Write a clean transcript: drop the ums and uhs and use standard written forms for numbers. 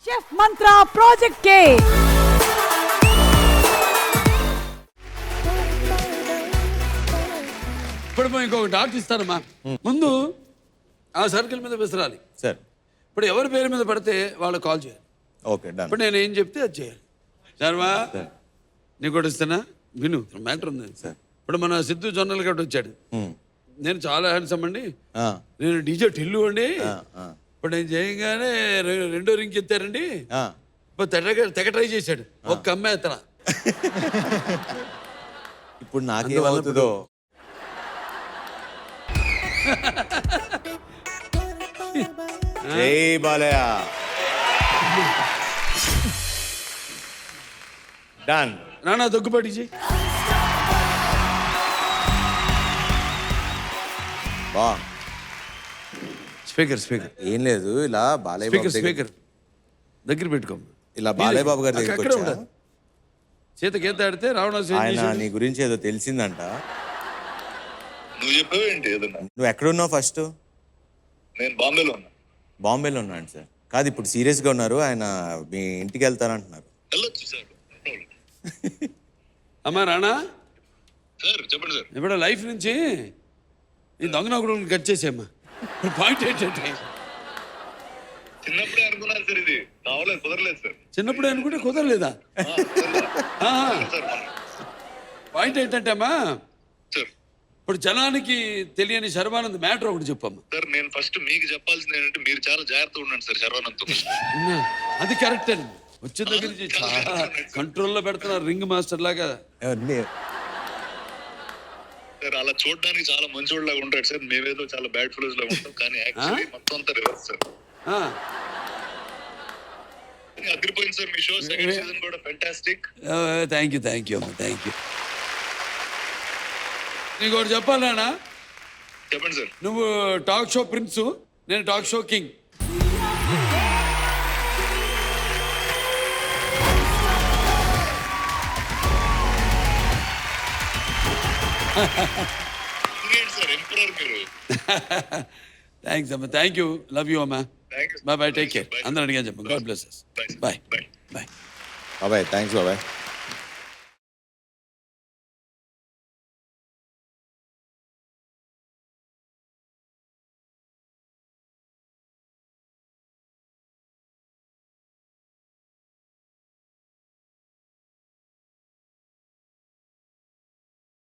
Chef మంత్ర project కే ఇప్పుడు ఇంకొక dot ఇస్తానమ్మా. ముందు ఆ సర్కిల్ మీద విసరాలి సార్. ఇప్పుడు ఎవరి పేరు మీద పడితే వాళ్ళు కాల్ చేయాలి. Okay done. ఇప్పుడు నేను ఏం చెప్తే అది చేయాలి. సర్వా నీకు కూడా ఇస్తానా? విను, మ్యాటర్ ఉంది సార్. ఇప్పుడు మన సిద్ధు జొన్నల గడ్డ వచ్చాడు. నేను చాలా హ్యాండ్సమ్ అండి, నేను డీజే టిల్లు అండి. ఇప్పుడు నేను చేయగానే రెండో రింగ్ ఎత్తారండి. ఇప్పుడు తెగ ట్రై చేశాడు, ఒక్క అమ్మాయి ఎత్తనా. ఇప్పుడు నాకేమవుతుందో. జై బాలయ్య. డన్. నానా దగ్గుపాటి చేయి. బా. స్పీకర్ ఏం లేదు, ఇలా బాలయ్య స్పీకర్ దగ్గర పెట్టుకో. ఇలా బాలయ్య బాబు గారి దగ్గరికి అక్కడే వచ్చా. ఉండదు. చేతకి ఎంత ఆడితే రావణాసు ఆయన నీ గురించి ఏదో తెలిసిందంట. నువ్వు చెప్పావేంటి ఏదన్నా? నువ్వు ఎక్కడున్నావు ఫస్ట్? నేను బాంబేలో ఉన్నా. బాంబేలో ఉన్నాను సార్. కాదు, ఇప్పుడు సీరియస్గా ఉన్నారు, ఆయన మీ ఇంటికి వెళ్తారంటున్నారు. వెళ్ళొచ్చు సార్. అమ్మా రాణా, సార్ చెప్పండి సార్. ఇప్పుడు లైఫ్ నుంచి ఈ దొంగనొకడు కట్ చేసేమ్మా. పాయింట్ ఏంటంటే చిన్నప్పుడే అనుకున్నాను సార్, ఇది కావాలని కుదరలేదు సార్. చిన్నప్పుడు అనుకుంటే కుదరలేదా? పాయింట్ ఏంటంటే అమ్మా, సార్ ఇప్పుడు జనానికి తెలియని శర్వానంద్ మ్యాటర్ ఒకటి చెప్పమ్మా. సార్ నేను ఫస్ట్ మీకు చెప్పాల్సింది ఏంటంటే మీరు చాలా జాగ్రత్తగా ఉండండి సార్ శర్వానంద్తో. అది కరెక్టే. వచ్చిన దగ్గర నుంచి చాలా కంట్రోల్లో పెడుతున్నారు, రింగ్ మాస్టర్ లాగా. సార్ అలా చూడడానికి చాలా మంచోళ్ళలాగా ఉంటాడు సార్, మేమేదో చాలా బ్యాడ్ ఫ్లోస్ లాగా ఉంటాం, కానీ యాక్చువల్లీ మొత్తం అంతా రివర్స్ సార్. అదిరిపోయింది సార్ మీ షో. సెకండ్ సీజన్ కూడా ఫెంటాస్టిక్. థ్యాంక్ యూ అమ్మా, థ్యాంక్ యూ. నీకు ఒకటి చెప్పాలన్నా. చెప్పండి సార్. నువ్వు టాక్ షో ప్రిన్స్, నేను talk show king. Sir emperor మీరు. థ్యాంక్స్ అమ్మా, థ్యాంక్ యూ, లవ్ యూ అమ్మా. Bye, take care. అందరూ అడిగాను చెప్పండి. God bless. బాయ్. బాబాయ్. థ్యాంక్స్ బాబాయ్.